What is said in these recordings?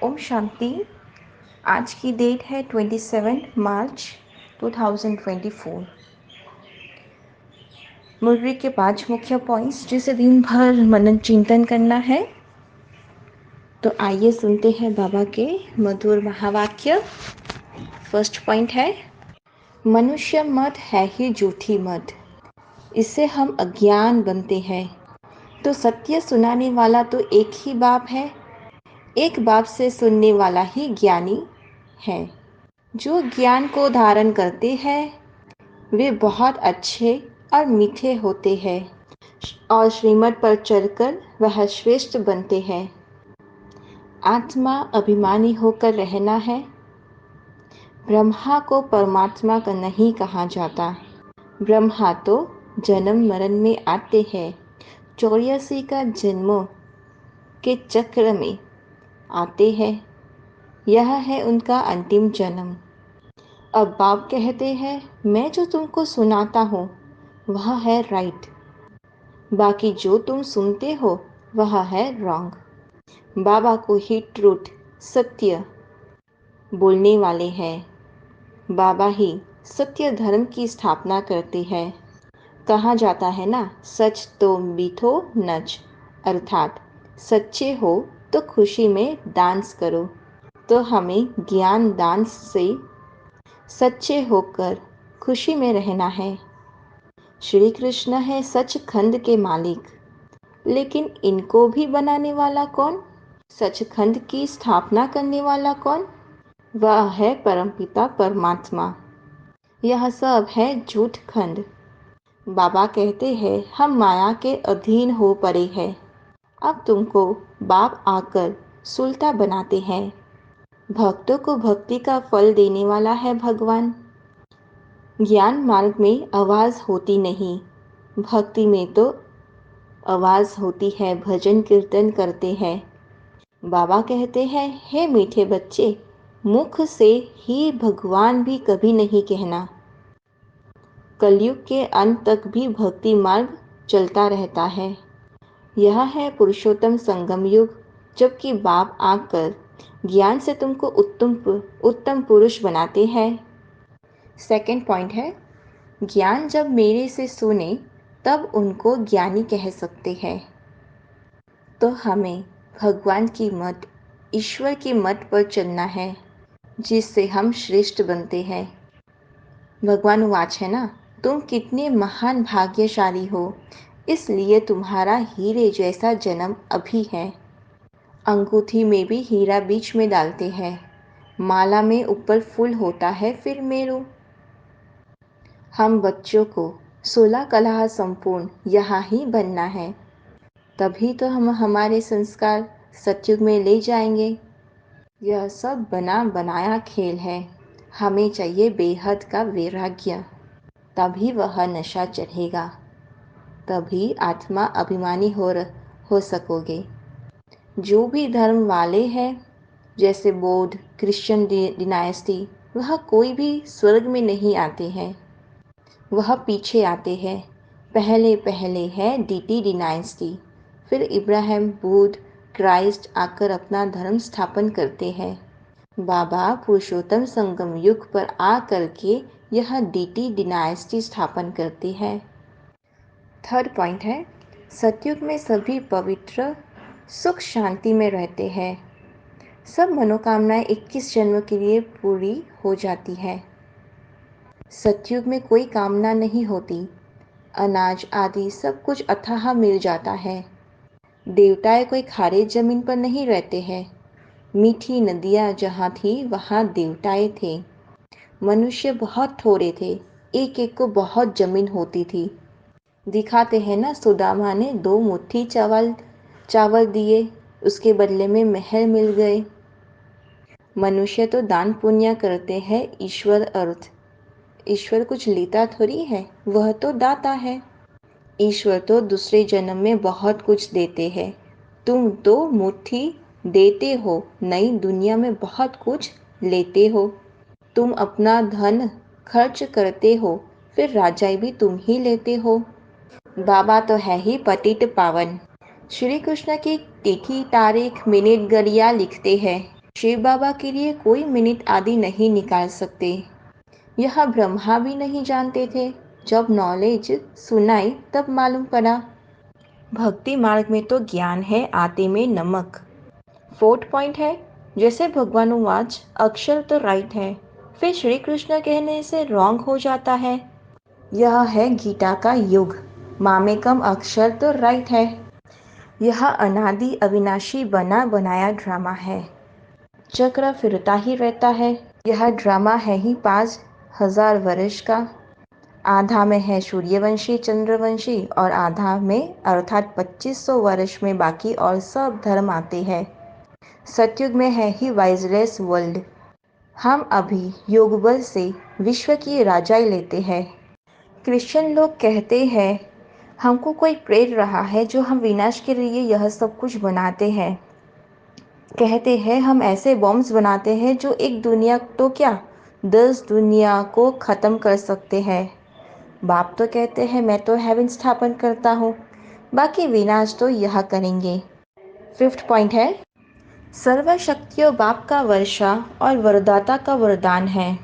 ओम शांति। आज की डेट है 27 मार्च 2024। मुरली के 5 मुख्य पॉइंट्स जिसे दिन भर मनन चिंतन करना है। तो आइए सुनते हैं बाबा के मधुर महावाक्य। फर्स्ट पॉइंट है, मनुष्य मत है ही झूठी मत, इससे हम अज्ञान बनते हैं। तो सत्य सुनाने वाला तो एक ही बाप है, एक बाप से सुनने वाला ही ज्ञानी है। जो ज्ञान को धारण करते हैं वे बहुत अच्छे और मीठे होते हैं और श्रीमत पर चलकर वह श्रेष्ठ बनते हैं। आत्मा अभिमानी होकर रहना है। ब्रह्मा को परमात्मा का नहीं कहा जाता। ब्रह्मा तो जन्म मरण में आते हैं, 84 का जन्मों के चक्र में आते हैं। यह है उनका अंतिम जन्म। अब बाप कहते हैं, मैं जो तुमको सुनाता हूँ वह है राइट, बाकी जो तुम सुनते हो वह है रॉन्ग। बाबा को ही ट्रूथ, सत्य बोलने वाले हैं। बाबा ही सत्य धर्म की स्थापना करते हैं। कहा जाता है ना, सच तो बीठो नच, अर्थात सच्चे हो तो खुशी में डांस करो। तो हमें ज्ञान दान से सच्चे होकर खुशी में रहना है। श्री कृष्ण है सचखंड के मालिक, लेकिन इनको भी बनाने वाला कौन? सचखंड की स्थापना करने वाला कौन? वह है परमपिता परमात्मा। यह सब है झूठ खंड। बाबा कहते हैं, हम माया के अधीन हो पड़े हैं। अब तुमको बाप आकर सुल्ता बनाते हैं। भक्तों को भक्ति का फल देने वाला है भगवान। ज्ञान मार्ग में आवाज़ होती नहीं, भक्ति में तो आवाज़ होती है। भजन कीर्तन करते हैं। बाबा कहते हैं, हे मीठे बच्चे, मुख से ही भगवान भी कभी नहीं कहना। कलयुग के अंत तक भी भक्ति मार्ग चलता रहता है। यह है पुरुषोत्तम संगम युग, जबकि बाप आकर ज्ञान से तुमको उत्तम पुरुष बनाते हैं। सेकंड पॉइंट है, ज्ञान जब मेरे से सुने तब उनको ज्ञानी कह सकते हैं। तो हमें भगवान की मत, ईश्वर की मत पर चलना है, जिससे हम श्रेष्ठ बनते हैं। भगवान वाच है ना, तुम कितने महान भाग्यशाली हो, इसलिए तुम्हारा हीरे जैसा जन्म अभी है। अंगूठी में भी हीरा बीच में डालते हैं, माला में ऊपर फूल होता है, फिर मेरू। हम बच्चों को 16 कला संपूर्ण यहाँ ही बनना है, तभी तो हम हमारे संस्कार सतयुग में ले जाएंगे। यह सब बना बनाया खेल है। हमें चाहिए बेहद का वैराग्य, तभी वह नशा चढ़ेगा, तभी आत्मा अभिमानी हो सकोगे। जो भी धर्म वाले हैं, जैसे बौद्ध, क्रिश्चियन डिनाइस्टी, वह कोई भी स्वर्ग में नहीं आते हैं, वह पीछे आते हैं। पहले पहले है डीटी डिनाइस्टी, फिर इब्राहिम, बुद्ध, क्राइस्ट आकर अपना धर्म स्थापन करते हैं। बाबा पुरुषोत्तम संगम युग पर आ करके यह डीटी डिनाइस्टी स्थापन करते हैं। थर्ड पॉइंट है, सतयुग में सभी पवित्र सुख शांति में रहते हैं। सब मनोकामनाएं 21 जन्म के लिए पूरी हो जाती है। सतयुग में कोई कामना नहीं होती। अनाज आदि सब कुछ अथाह मिल जाता है। देवताएं कोई खारे जमीन पर नहीं रहते हैं। मीठी नदियाँ जहाँ थी वहाँ देवताएं थे। मनुष्य बहुत थोड़े थे, एक एक को बहुत जमीन होती थी। दिखाते हैं ना, सुदामा ने 2 मुट्ठी चावल दिए, उसके बदले में महल मिल गए। मनुष्य तो दान पुण्य करते हैं, ईश्वर कुछ लेता थोड़ी है, वह तो दाता है। ईश्वर तो दूसरे जन्म में बहुत कुछ देते हैं। तुम तो मुट्ठी देते हो, नई दुनिया में बहुत कुछ लेते हो। तुम अपना धन खर्च करते हो, फिर राजाई भी तुम ही लेते हो। बाबा तो है ही पतित पावन। श्री कृष्ण की तिथि तारीख मिनट गरिया लिखते हैं। शिव बाबा के लिए कोई मिनट आदि नहीं निकाल सकते। यह ब्रह्मा भी नहीं जानते थे। जब नॉलेज सुनाई तब मालूम पड़ा। भक्ति मार्ग में तो ज्ञान है आटे में नमक। फोर्थ पॉइंट है, जैसे भगवानुवाच अक्षर तो राइट है, फिर श्री कृष्ण कहने से रॉन्ग हो जाता है। यह है गीता का युग। मामेकम अक्षर तो राइट है। यह अनादि अविनाशी बना बनाया ड्रामा है। चक्र फिरता ही रहता है। यह ड्रामा है ही 5,000 वर्ष का। आधा में है सूर्यवंशी चंद्रवंशी और आधा में अर्थात 2500 वर्ष में बाकी और सब धर्म आते हैं। सतयुग में है ही वाइजलेस वर्ल्ड। हम अभी योग बल से विश्व की राजाई लेते हैं। क्रिश्चियन लोग कहते हैं हमको कोई प्रेर रहा है जो हम विनाश के लिए यह सब कुछ बनाते हैं। कहते हैं हम ऐसे बॉम्ब्स बनाते हैं जो एक दुनिया तो क्या 10 दुनिया को ख़त्म कर सकते हैं। बाप तो कहते हैं मैं तो हेवन स्थापन करता हूँ, बाकी विनाश तो यह करेंगे। फिफ्थ पॉइंट है, सर्वशक्तियों बाप का वर्षा और वरदाता का वरदान है।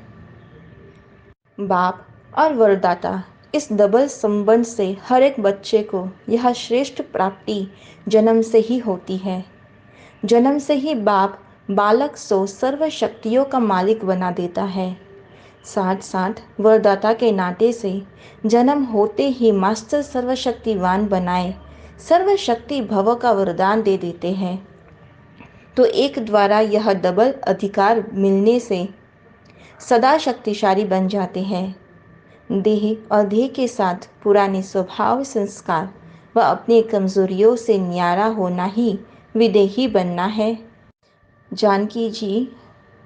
बाप और वरदाता इस डबल संबंध से हर एक बच्चे को यह श्रेष्ठ प्राप्ति जन्म से ही होती है। जन्म से ही बाप बालक को सर्व शक्तियों का मालिक बना देता है। साथ साथ वरदाता के नाते से जन्म होते ही मास्टर सर्वशक्तिवान बनाए सर्वशक्ति भव का वरदान दे देते हैं। तो एक द्वारा यह डबल अधिकार मिलने से सदा शक्तिशाली बन जाते हैं। देह और देह के साथ पुराने स्वभाव संस्कार व अपनी कमजोरियों से न्यारा होना ही विदेही बनना है।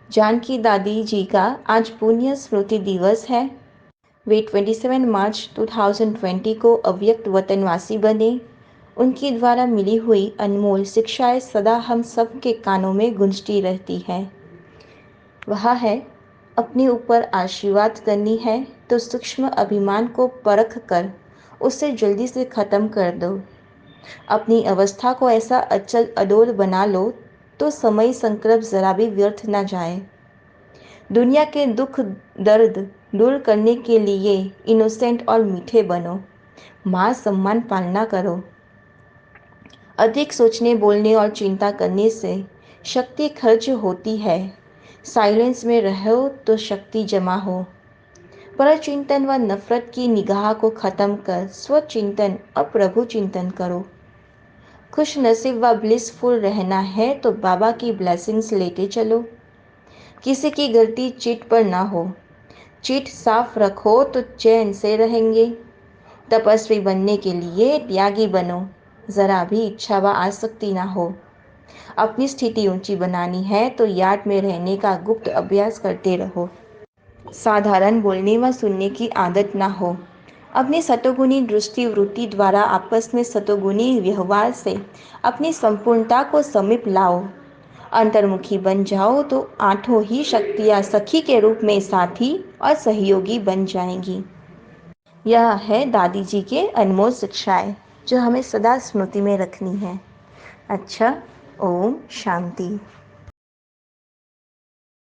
जानकी दादी जी का आज पुण्य स्मृति दिवस है। वे 27 मार्च 2020 को अव्यक्त वतनवासी बने। उनके द्वारा मिली हुई अनमोल शिक्षाएं सदा हम सब के कानों में गूंजती रहती है। वह है, अपने ऊपर आशीर्वाद करनी है तो सूक्ष्म अभिमान को परख कर उसे जल्दी से ख़त्म कर दो। अपनी अवस्था को ऐसा अचल अडोल बना लो तो समय संकल्प जरा भी व्यर्थ न जाए। दुनिया के दुख दर्द दूर करने के लिए इनोसेंट और मीठे बनो। माँ सम्मान पालना करो। अधिक सोचने बोलने और चिंता करने से शक्ति खर्च होती है। साइलेंस में रहो तो शक्ति जमा हो। पर चिंतन व नफरत की निगाह को खत्म कर स्वचिंतन और प्रभु चिंतन करो। खुश नसीब व ब्लिसफुल रहना है तो बाबा की ब्लेसिंग्स लेते चलो। किसी की गलती चिट पर ना हो। चिट साफ रखो तो चैन से रहेंगे। तपस्वी बनने के लिए त्यागी बनो। जरा भी इच्छा व आसक्ति ना हो। अपनी स्थिति ऊंची बनानी है तो याद में रहने का गुप्त अभ्यास करते रहो। साधारण बोलने व सुनने की आदत ना हो। अपनी सतोगुणी दृष्टि वृत्ति द्वारा आपस में सतोगुणी व्यवहार से अपनी संपूर्णता को समीप लाओ। अंतर्मुखी बन जाओ तो आठों ही शक्तियाँ सखी के रूप में साथी और सहयोगी बन जाएंगी। यह है दादी जी के अनमोल शिक्षाएं जो हमें सदा स्मृति में रखनी है। अच्छा, ओम शांति।